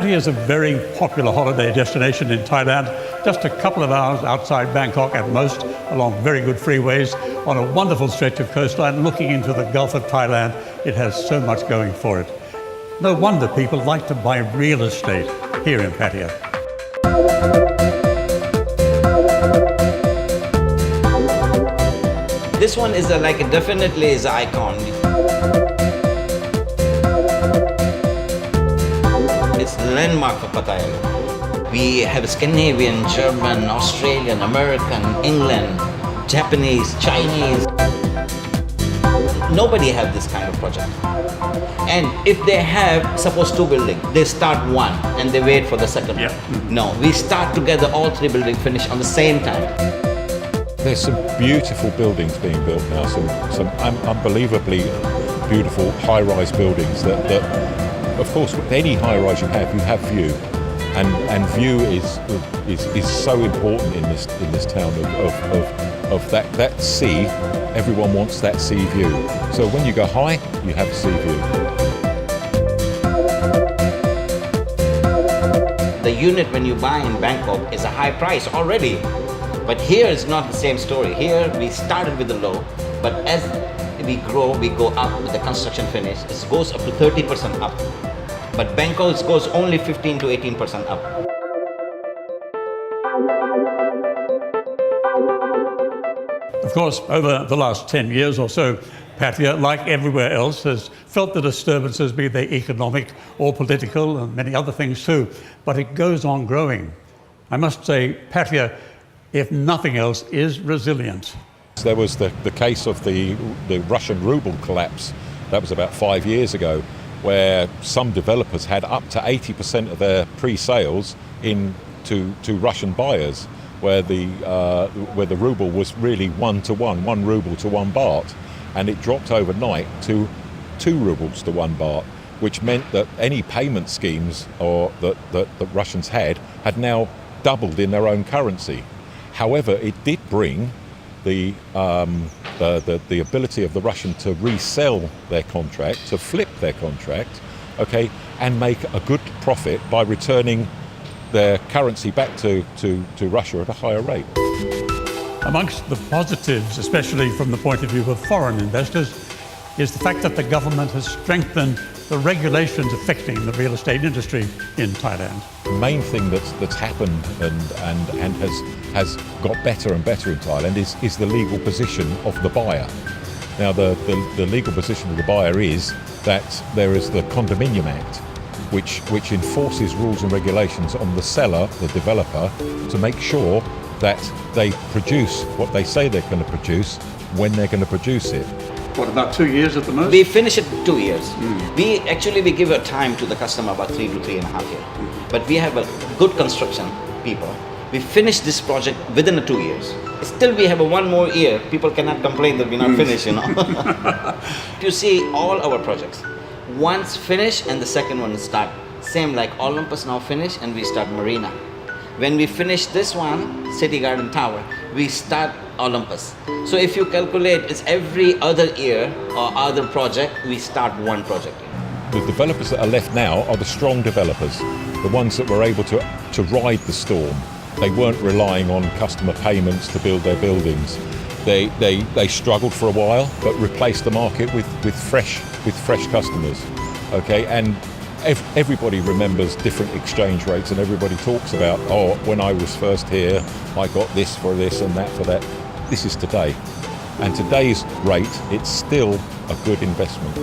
Pattaya is a very popular holiday destination in Thailand, just a couple of hours outside Bangkok at most, along very good freeways, on a wonderful stretch of coastline looking into the Gulf of Thailand. It has so much going for it. No wonder people like to buy real estate here in Pattaya. This one is definitely is an icon. It's the landmark for Pattaya. We have Scandinavian, German, Australian, American, England, Japanese, Chinese. Nobody have this kind of project. And if they have, suppose 2 buildings, they start one and they wait for the second one. Yeah. No, we start together, all 3 buildings finish on the same time. There's some beautiful buildings being built now, some unbelievably beautiful high-rise buildings that, of course, with any high-rise you have view. And view is so important in this town of that sea. Everyone wants that sea view. So when you go high, you have a sea view. The unit when you buy in Bangkok is a high price already. But here it's not the same story. Here we started with the low, but as we grow, we go up with the construction finish. It goes up to 30% up. But Bangkok goes only 15 to 18% up. Of course, over the last 10 years or so, Pattaya, like everywhere else, has felt the disturbances, be they economic or political, and many other things too, but it goes on growing. I must say, Pattaya, if nothing else, is resilient. There was the case of the Russian ruble collapse. That was about 5 years ago, where some developers had up to 80% of their pre-sales to Russian buyers, where the ruble was really 1-to-1, 1 ruble to 1 baht, and it dropped overnight to 2 rubles to 1 baht, which meant that any payment schemes that the Russians had now doubled in their own currency. However, it did bring the ability of the Russian to resell their contract, to flip their contract, okay, and make a good profit by returning their currency back to Russia at a higher rate. Amongst the positives, especially from the point of view of foreign investors, is the fact that the government has strengthened the regulations affecting the real estate industry in Thailand. The main thing that's happened and has got better and better in Thailand is the legal position of the buyer. Now the legal position of the buyer is that there is the Condominium Act, which enforces rules and regulations on the seller, the developer, to make sure that they produce what they say they're going to produce when they're going to produce it. What, about 2 years at the most? We finish it 2 years. We give a time to the customer about 3 to 3.5 years. But we have a good construction people. We finish this project within 2 years. Still we have 1 more year. People cannot complain that we're not finished, you know. You see all our projects. One's finished and the second one start. Same like Olympus now finished and we start Marina. When we finish this one, City Garden Tower, we start Olympus. So if you calculate, it's every other year or other project, we start 1 project. The developers that are left now are the strong developers, the ones that were able to ride the storm. They weren't relying on customer payments to build their buildings. They struggled for a while, but replaced the market with fresh customers. Okay, and everybody remembers different exchange rates, and everybody talks about, oh, when I was first here, I got this for this and that for that. This is today, and today's rate, it's still a good investment.